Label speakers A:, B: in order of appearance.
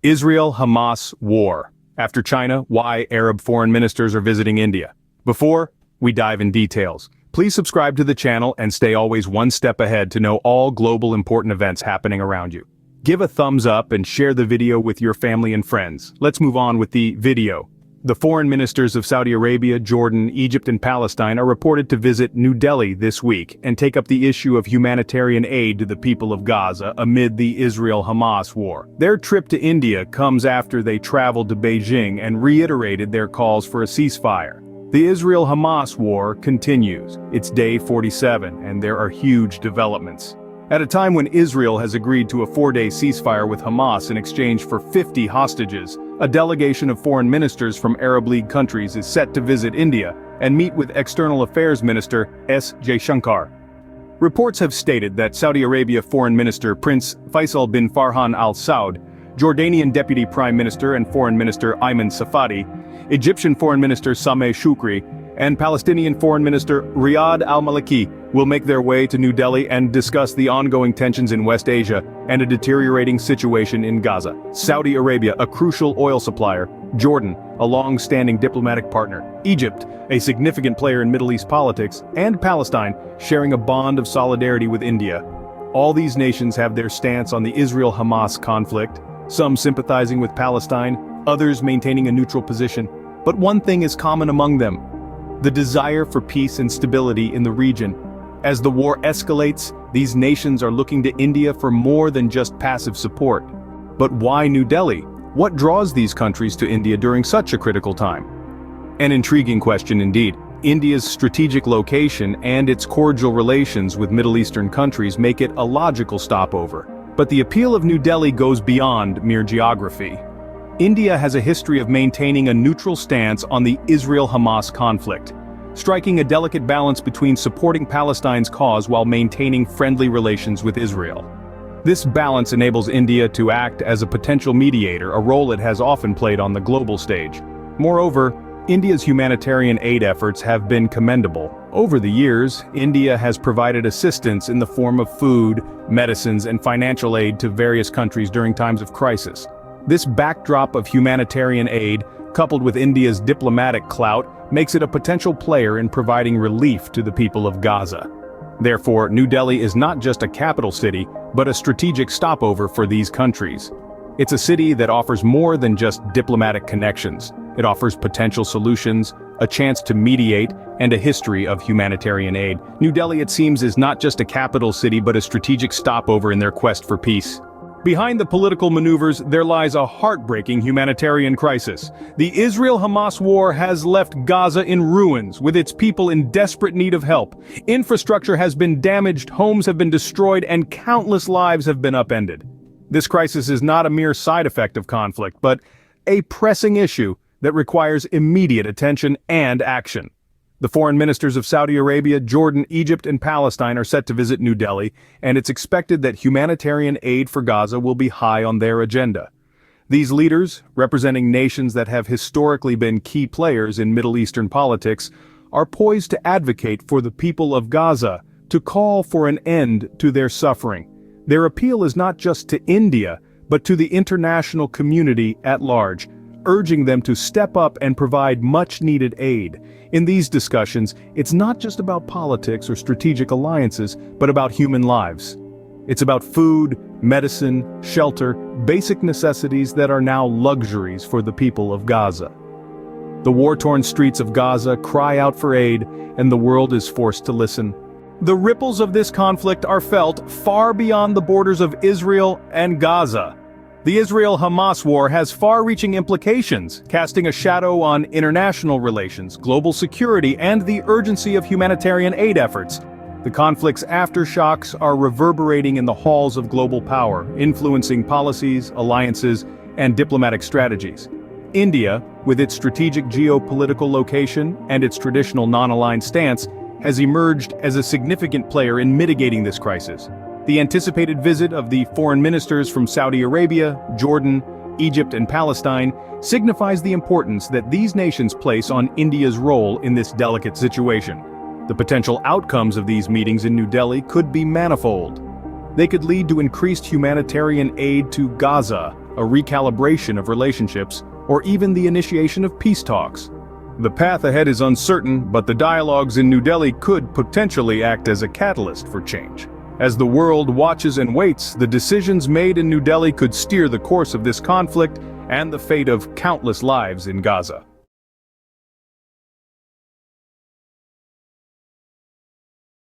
A: Israel-Hamas war. After China, why Arab foreign ministers are visiting India. Before we dive in details, please subscribe to the channel and stay always one step ahead to know all global important events happening around you. Give a thumbs up and share the video with your family and friends. Let's move on with the video. The foreign ministers of Saudi Arabia, Jordan, Egypt and Palestine are reported to visit New Delhi this week and take up the issue of humanitarian aid to the people of Gaza amid the Israel-Hamas war. Their trip to India comes after they traveled to Beijing and reiterated their calls for a ceasefire. The Israel-Hamas war continues. It's day 47 and there are huge developments. At a time when Israel has agreed to a 4-day ceasefire with Hamas in exchange for 50 hostages, a delegation of foreign ministers from Arab League countries is set to visit India and meet with External Affairs Minister S. Jaishankar. Reports have stated that Saudi Arabia Foreign Minister Prince Faisal bin Farhan Al Saud, Jordanian Deputy Prime Minister and Foreign Minister Ayman Safadi, Egyptian Foreign Minister Sameh Shoukry, and Palestinian Foreign Minister Riyad al-Maliki will make their way to New Delhi and discuss the ongoing tensions in West Asia and a deteriorating situation in Gaza. Saudi Arabia, a crucial oil supplier, Jordan, a long-standing diplomatic partner, Egypt, a significant player in Middle East politics, and Palestine, sharing a bond of solidarity with India. All these nations have their stance on the Israel-Hamas conflict, some sympathizing with Palestine, others maintaining a neutral position. But one thing is common among them: the desire for peace and stability in the region. As the war escalates, these nations are looking to India for more than just passive support. But why New Delhi? What draws these countries to India during such a critical time? An intriguing question indeed. India's strategic location and its cordial relations with Middle Eastern countries make it a logical stopover. But the appeal of New Delhi goes beyond mere geography. India has a history of maintaining a neutral stance on the Israel-Hamas conflict, striking a delicate balance between supporting Palestine's cause while maintaining friendly relations with Israel. This balance enables India to act as a potential mediator, a role it has often played on the global stage. Moreover, India's humanitarian aid efforts have been commendable. Over the years, India has provided assistance in the form of food, medicines, and financial aid to various countries during times of crisis. This backdrop of humanitarian aid, coupled with India's diplomatic clout, makes it a potential player in providing relief to the people of Gaza. Therefore, New Delhi is not just a capital city, but a strategic stopover for these countries. It's a city that offers more than just diplomatic connections. It offers potential solutions, a chance to mediate, and a history of humanitarian aid. New Delhi, it seems, is not just a capital city but a strategic stopover in their quest for peace. Behind the political maneuvers, there lies a heartbreaking humanitarian crisis. The Israel-Hamas war has left Gaza in ruins, with its people in desperate need of help. Infrastructure has been damaged, homes have been destroyed, and countless lives have been upended. This crisis is not a mere side effect of conflict, but a pressing issue that requires immediate attention and action. The foreign ministers of Saudi Arabia, Jordan, Egypt, and Palestine are set to visit New Delhi, and it's expected that humanitarian aid for Gaza will be high on their agenda. These leaders, representing nations that have historically been key players in Middle Eastern politics, are poised to advocate for the people of Gaza, to call for an end to their suffering. Their appeal is not just to India, but to the international community at large, urging them to step up and provide much-needed aid. In these discussions, it's not just about politics or strategic alliances, but about human lives. It's about food, medicine, shelter, basic necessities that are now luxuries for the people of Gaza. The war-torn streets of Gaza cry out for aid, and the world is forced to listen. The ripples of this conflict are felt far beyond the borders of Israel and Gaza. The Israel-Hamas war has far-reaching implications, casting a shadow on international relations, global security, and the urgency of humanitarian aid efforts. The conflict's aftershocks are reverberating in the halls of global power, influencing policies, alliances, and diplomatic strategies. India, with its strategic geopolitical location and its traditional non-aligned stance, has emerged as a significant player in mitigating this crisis. The anticipated visit of the foreign ministers from Saudi Arabia, Jordan, Egypt, and Palestine signifies the importance that these nations place on India's role in this delicate situation. The potential outcomes of these meetings in New Delhi could be manifold. They could lead to increased humanitarian aid to Gaza, a recalibration of relationships, or even the initiation of peace talks. The path ahead is uncertain, but the dialogues in New Delhi could potentially act as a catalyst for change. As the world watches and waits, the decisions made in New Delhi could steer the course of this conflict and the fate of countless lives in Gaza.